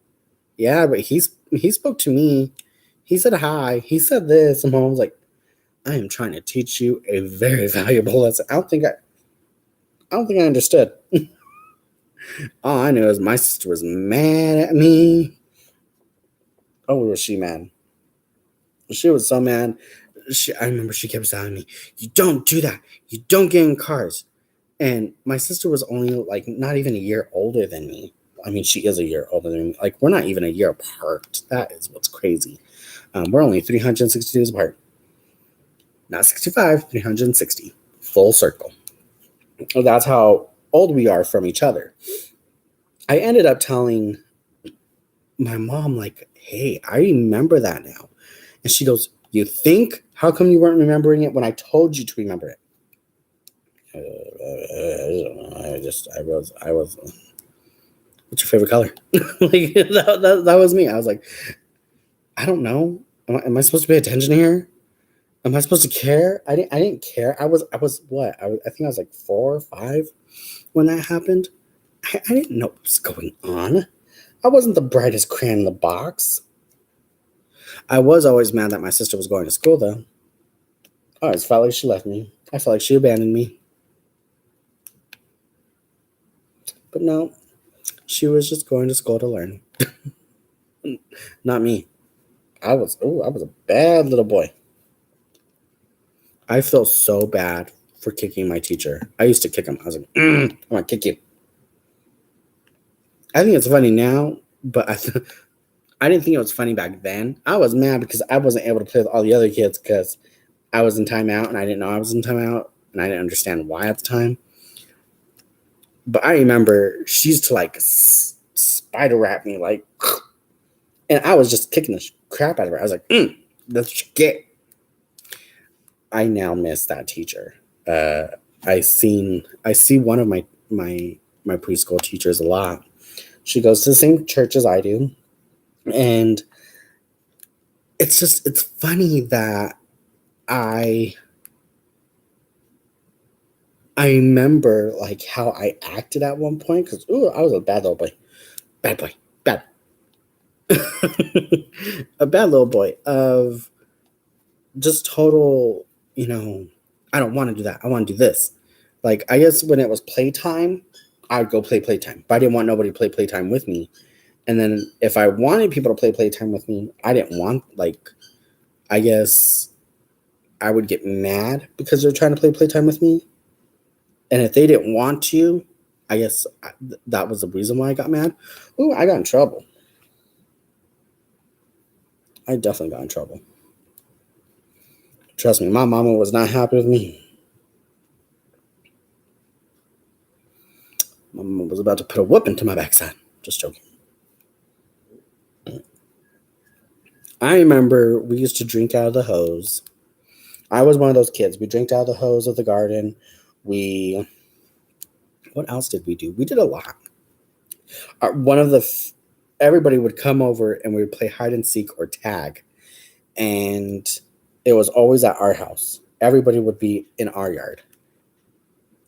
yeah, but he spoke to me. He said hi. He said this. And mom was like, I am trying to teach you a very valuable lesson. I don't think I understood. All I knew is my sister was mad at me. Oh, was she mad? She was so mad. I remember she kept telling me, you don't do that. You don't get in cars. And my sister was only like not even a year older than me. I mean, she is a year older than me. Like, we're not even a year apart. That is what's crazy. We're only 360 days apart. Not 65, 360. Full circle. That's how old we are from each other. I ended up telling my mom, like, hey, I remember that now. And she goes, you think? How come you weren't remembering it when I told you to remember it? I was. What's your favorite color? Like that was me. I was like, I don't know. Am I supposed to pay attention here? Am I supposed to care? I didn't care. I was what? I think I was like 4 or 5 when that happened. I didn't know what was going on. I wasn't the brightest crayon in the box. I was always mad that my sister was going to school, though. I always felt like she left me. I felt like she abandoned me. But no, she was just going to school to learn. Not me. I was a bad little boy. I feel so bad for kicking my teacher. I used to kick him. I was like, I'm gonna kick you. I think it's funny now, but I didn't think it was funny back then. I was mad because I wasn't able to play with all the other kids because I was in timeout and I didn't know I was in timeout and I didn't understand why at the time. But I remember she used to like spider wrap me like, and I was just kicking the crap out of her. I was like, that's what you get. I now miss that teacher. I see one of my preschool teachers a lot. She goes to the same church as I do, and it's funny that I remember like how I acted at one point because I was a bad little boy, bad a bad little boy of just total, I don't want to do that. I want to do this. Like, I guess when it was playtime, I'd go play playtime. But I didn't want nobody to play playtime with me. And then if I wanted people to play playtime with me, I didn't want, like, I guess I would get mad because they're trying to play playtime with me. And if they didn't want to, I guess that was the reason why I got mad. Ooh, I got in trouble. I definitely got in trouble. Trust me, my mama was not happy with me. about to put a whoop into my backside. Just joking. I remember we used to drink out of the hose. I was one of those kids. We drank out of the hose of the garden. What else did we do? We did a lot. One of the, everybody would come over and we would play hide and seek or tag. And it was always at our house. Everybody would be in our yard.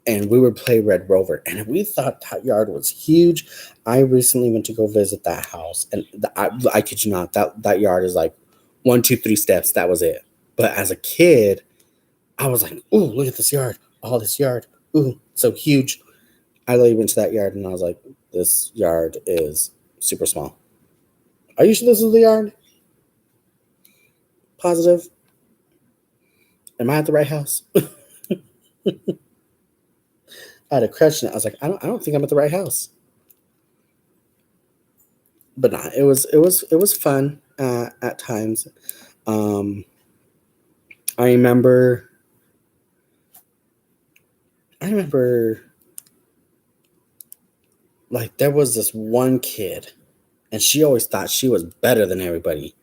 And we would play Red Rover. And we thought that yard was huge. I recently went to go visit that house. And I kid you not, that yard is like 1, 2, 3 steps. That was it. But as a kid, I was like, ooh, look at this yard. All this yard. Ooh, so huge. I literally went to that yard and I was like, this yard is super small. Are you sure this is the yard? Positive? Am I at the right house? I had a question. I was like, I don't think I'm at the right house. But nah, it was fun at times. Um, I remember like there was this one kid, and she always thought she was better than everybody.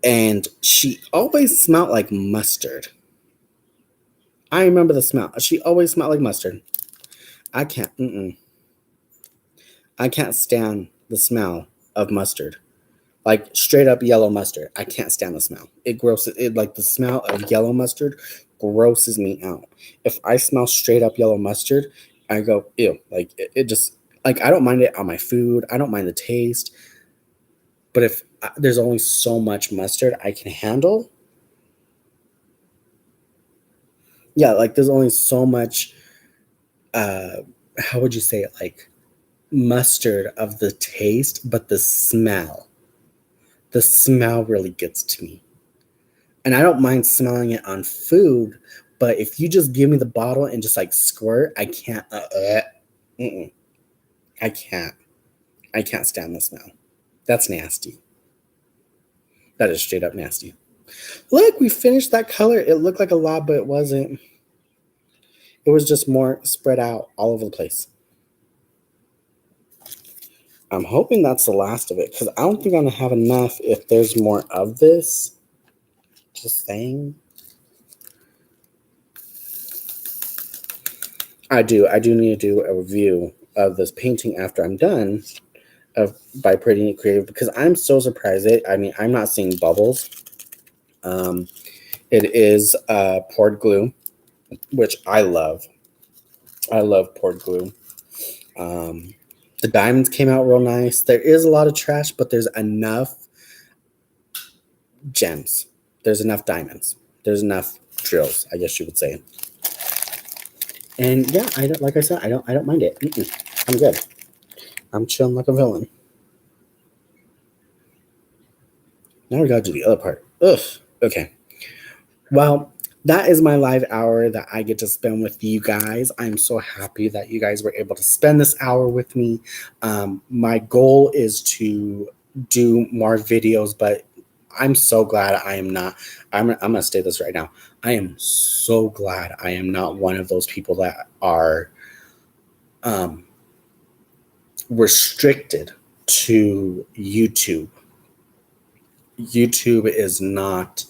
And she always smelled like mustard. I remember the smell. She always smelled like mustard. I can't. I can't stand the smell of mustard. Like straight up yellow mustard. I can't stand the smell. It grosses. It like the smell of yellow mustard grosses me out. If I smell straight up yellow mustard, I go ew. Like it just like I don't mind it on my food. I don't mind the taste. But if there's only so much mustard I can handle, yeah, like there's only so much. How would you say it? Like mustard of the taste, but the smell really gets to me. And I don't mind smelling it on food, but if you just give me the bottle and just like squirt, I can't. I can't. I can't stand the smell. That's nasty. That is straight up nasty. Look, we finished that color. It looked like a lot, but it wasn't. It was just more spread out all over the place. I'm hoping that's the last of it because I don't think I'm gonna have enough if there's more of this. Just saying. I do need to do a review of this painting after I'm done by Pretty Neat Creative because I'm so surprised. I'm not seeing bubbles. It is poured glue, which I love. I love poured glue. The diamonds came out real nice. There is a lot of trash, but there's enough gems. There's enough diamonds. There's enough drills, I guess you would say. And yeah, I don't. Like I said, I don't mind it. I'm good. I'm chilling like a villain. Now we gotta do the other part. Ugh. Okay. Well, that is my live hour that I get to spend with you guys. I'm so happy that you guys were able to spend this hour with me. My goal is to do more videos, but I'm so glad I am not. I'm gonna say this right now. I am so glad I am not one of those people that are restricted to YouTube. YouTube is not.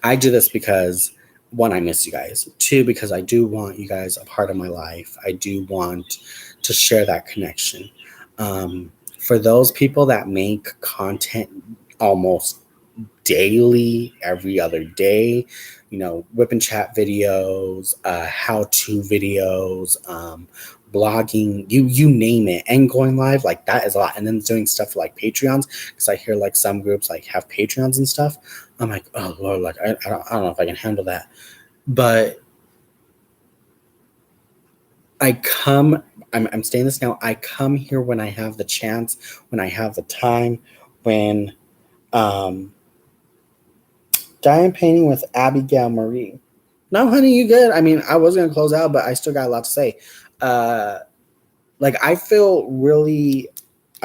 I do this because one, I miss you guys. Two, because I do want you guys a part of my life. I do want to share that connection. For those people that make content almost daily, every other day, whip and chat videos, how-to videos, blogging, you name it, and going live, like that is a lot. And then doing stuff for like Patreons, because I hear like some groups like have Patreons and stuff. I'm like, oh Lord, like I don't know if I can handle that. But I'm saying this now, I come here when I have the chance, when I have the time, when Diane painting with Abigail Marie. No, honey, you good? I mean, I was gonna close out, but I still got a lot to say. Like I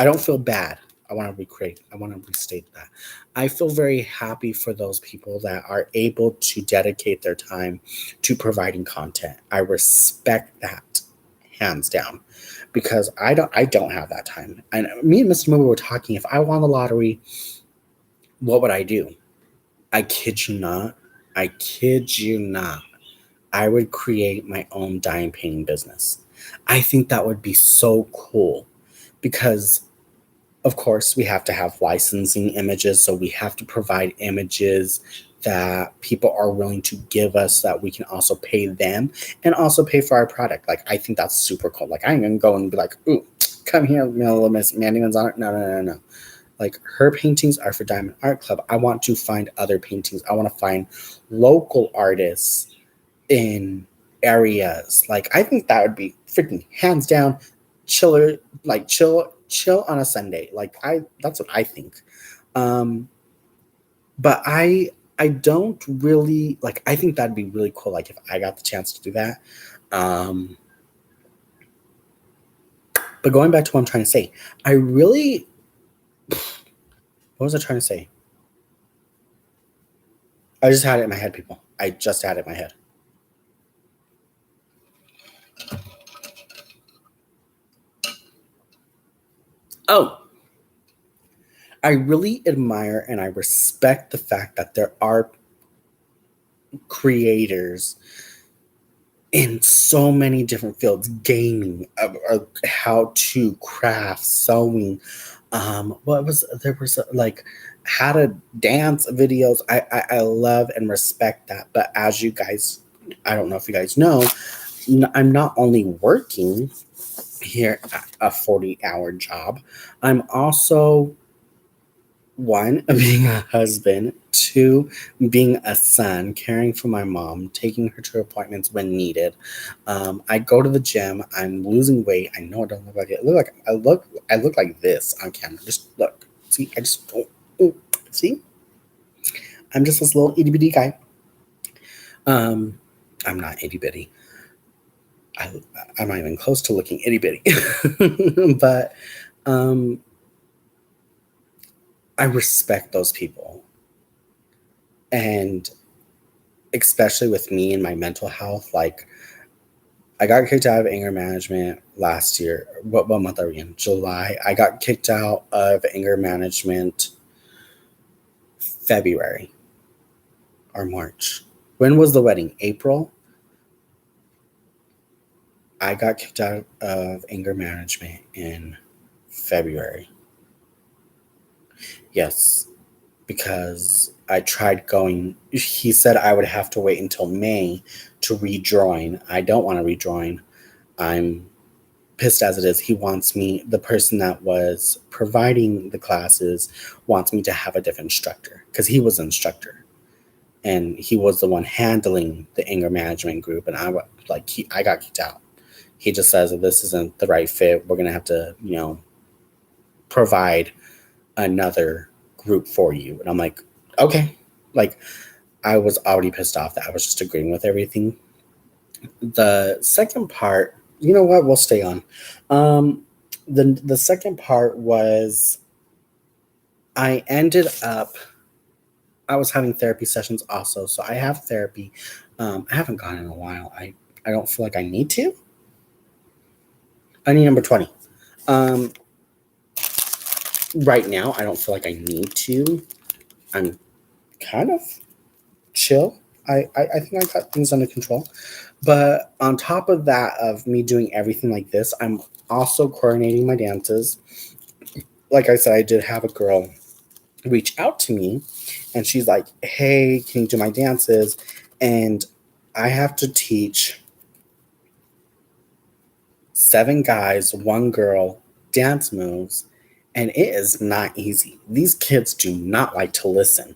don't feel bad. I want to restate that. I feel very happy for those people that are able to dedicate their time to providing content. I respect that hands down, because I don't have that time. And me and Mr. Mover were talking, if I won the lottery, what would I do? I kid you not. I kid you not. I would create my own dye painting business. I think that would be so cool because, of course, we have to have licensing images. So we have to provide images that people are willing to give us, that we can also pay them and also pay for our product. Like, I think that's super cool. Like, I ain't gonna go and be like, ooh, come here, Miss Mandyman's on it. No. Like, her paintings are for Diamond Art Club. I want to find other paintings. I want to find local artists in areas. Like, I think that would be freaking hands down chiller, like chill on a Sunday. Like, that's what I think. But I don't really like, I think that'd be really cool. Like, if I got the chance to do that. But going back to what I'm trying to say, what was I trying to say? I just had it in my head, people. I just had it in my head. Oh, I really admire and I respect the fact that there are creators in so many different fields, gaming, how to craft, sewing. There was like how to dance videos. I love and respect that. But as you guys, I don't know if you guys know, I'm not only working here a 40-hour job, I'm also, one, being a husband, two, being a son, caring for my mom, taking her to appointments when needed. I go to the gym. I'm losing weight. I know I don't look like it. I look like this on camera. Just look. See, I just see. I'm just this little itty bitty guy. I'm not itty bitty. I'm not even close to looking itty bitty. But I respect those people. And especially with me and my mental health, like, I got kicked out of anger management last year. What month are we in? July. I got kicked out of anger management February or March. When was the wedding? April? I got kicked out of anger management in February. Yes, because I tried going. He said I would have to wait until May to rejoin. I don't want to rejoin. I'm pissed as it is. He wants me, the person that was providing the classes, wants me to have a different instructor because he was an instructor and he was the one handling the anger management group. And I got kicked out. He just says that this isn't the right fit. We're going to have to, provide another group for you. And I'm like, okay. Like, I was already pissed off that I was just agreeing with everything. The second part, you know what? We'll stay on. The second part was I was having therapy sessions also. So I have therapy. I haven't gone in a while. I don't feel like I need to. I need number 20. Right now, I don't feel like I need to. I'm kind of chill. I think I got things under control. But on top of that, of me doing everything like this, I'm also coordinating my dances. Like I said, I did have a girl reach out to me, and she's like, hey, can you do my dances? And I have to teach 7 guys, 1 girl dance moves, and it is not easy. These kids do not like to listen.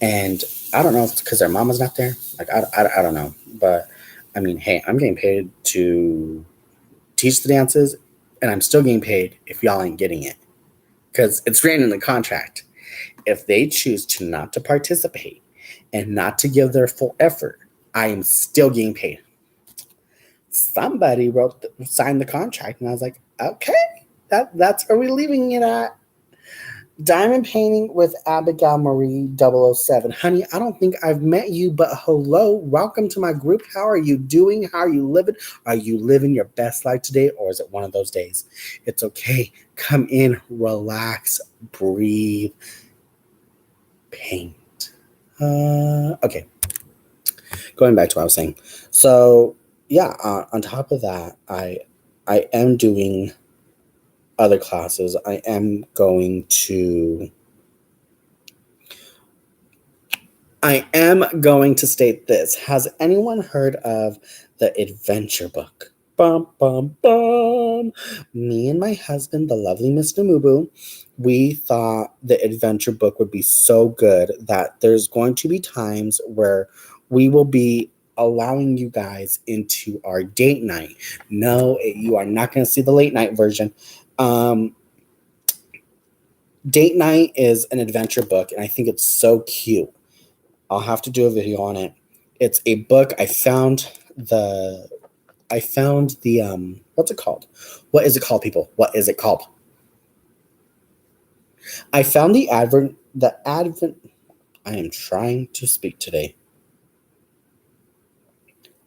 And I don't know if it's because their mama's not there. Like, I don't know. But, I mean, hey, I'm getting paid to teach the dances, and I'm still getting paid if y'all ain't getting it. Because it's written in the contract. If they choose to not to participate and not to give their full effort, I am still getting paid. Somebody signed the contract, and I was like, okay, that's where we're leaving it at. Diamond painting with Abigail Marie 007. Honey, I don't think I've met you, but hello. Welcome to my group. How are you doing? How are you living? Are you living your best life today, or is it one of those days? It's okay. Come in, relax, breathe, paint. Okay, going back to what I was saying. So, yeah, on top of that, I am doing other classes. I am going to state this. Has anyone heard of the adventure book? Bum, bum, bum. Me and my husband, the lovely Miss Namubu, we thought the adventure book would be so good that there's going to be times where we will be allowing you guys into our date night. No, you are not going to see the late night version. Um, Date night is an adventure book, and I think it's so cute. I'll have to do a video on it. It's a book. I found the what's it called? What is it called, people? What is it called? I found the advent. I am trying to speak today.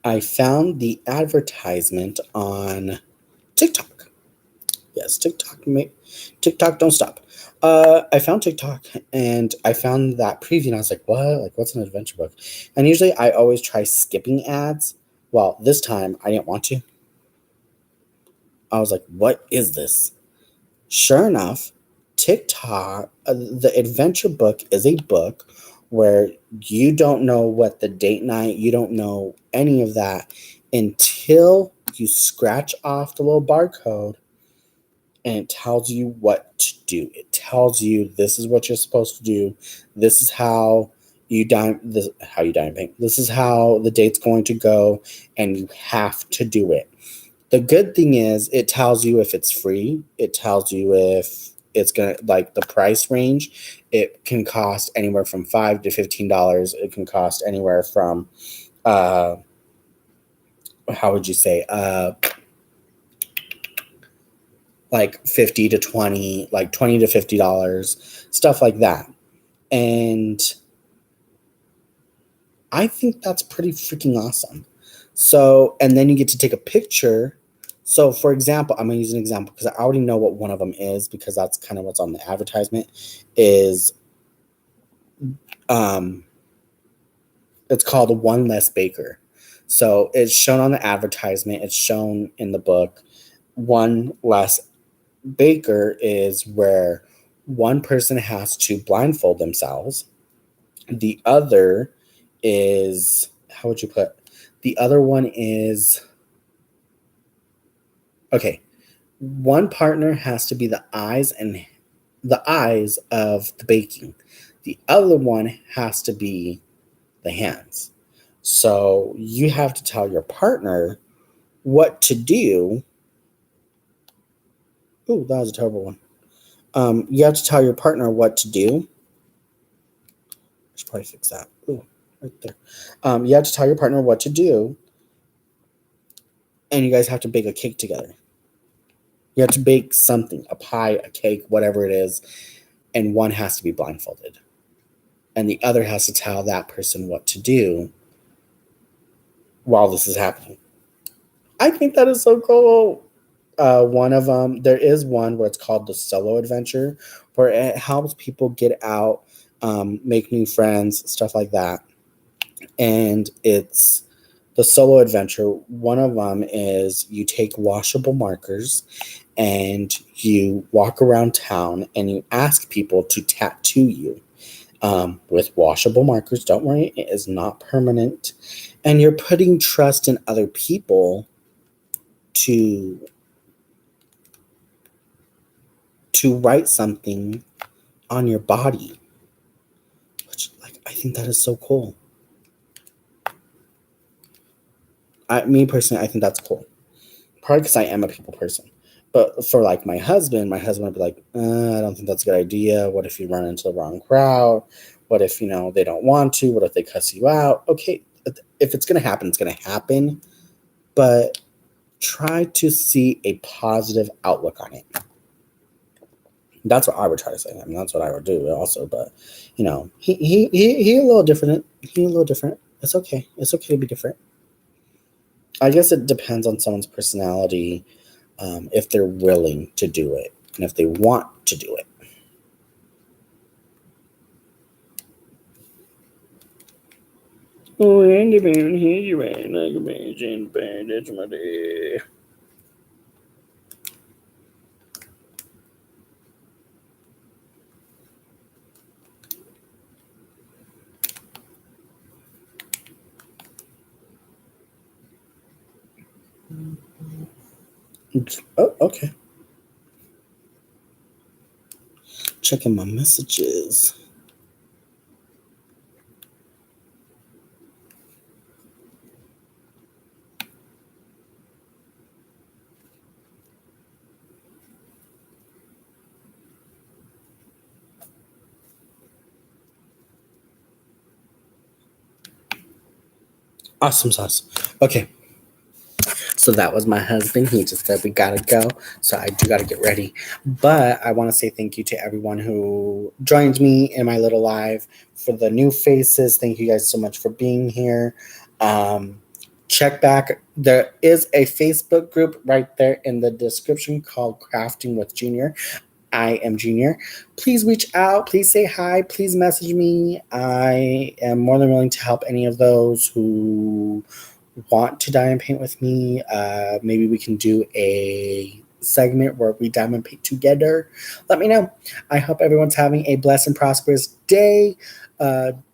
I found the advertisement on TikTok. Yes, TikTok, don't stop. I found TikTok and I found that preview and I was like, what? Like, what's an adventure book? And usually I always try skipping ads. Well, this time I didn't want to. I was like, what is this? Sure enough, TikTok, the adventure book is a book where you don't know what the date night, you don't know any of that until you scratch off the little barcode and it tells you what to do. It tells you this is what you're supposed to do. This is how how you dine paint. This is how the date's going to go, and you have to do it. The good thing is it tells you if it's free. It tells you if it's gonna like the price range. It can cost anywhere from $5 to $15. It can cost anywhere from uh how would you say like 50 to 20, like $20 to $50, stuff like that. And I think that's pretty freaking awesome. So, and then you get to take a picture. So, for example, I'm gonna use an example because I already know what one of them is because that's kind of what's on the advertisement. Is um, it's called One Less Baker. So it's shown on the advertisement. It's shown in the book. One Less Baker is where one person has to blindfold themselves. The other is, how would you put? The other one is, okay, one partner has to be the eyes of the baking. The other one has to be the hands. So you have to tell your partner what to do. Ooh, that was a terrible one. You have to tell your partner what to do. I should probably fix that. Ooh, right there. You have to tell your partner what to do, and you guys have to bake a cake together. You have to bake something, a pie, a cake, whatever it is, and one has to be blindfolded. And the other has to tell that person what to do while this is happening. I think that is so cool. One of them, there is one where it's called the solo adventure, where it helps people get out, make new friends, stuff like that. And it's the solo adventure. One of them is you take washable markers and you walk around town and you ask people to tattoo you with washable markers. Don't worry, it is not permanent. And you're putting trust in other people to write something on your body, which, like, I think that is so cool. Me personally, I think that's cool. Probably because I am a people person. But for like my husband would be like, I don't think that's a good idea. What if you run into the wrong crowd? What if, they don't want to? What if they cuss you out? Okay, if it's going to happen, it's going to happen. But try to see a positive outlook on it. That's what I would try to say. I mean, that's what I would do also. But he a little different. He a little different. It's okay. It's okay to be different. I guess it depends on someone's personality, if they're willing to do it and if they want to do it. Oh, Andy Man, here you are. Like a man, that's my day. Oh, okay. Checking my messages. Awesome sauce. Okay. So that was my husband. He just said we gotta go. So I do gotta get ready. But I want to say thank you to everyone who joined me in my little live. For the new faces, thank you guys so much for being here. Um, Check back. There is a Facebook group right there in the description called Crafting with Junior. I am Junior. Please reach out. Please say hi. Please message me. I am more than willing to help any of those who want to diamond paint with me. Maybe we can do a segment where we diamond paint together. Let me know. I hope everyone's having a blessed and prosperous day.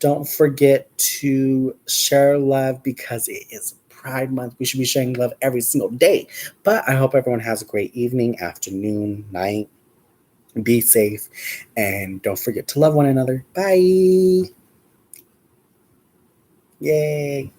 Don't forget to share love because it is Pride Month. We should be sharing love every single day. But I hope everyone has a great evening, afternoon, night. Be safe and don't forget to love one another. Bye. Yay.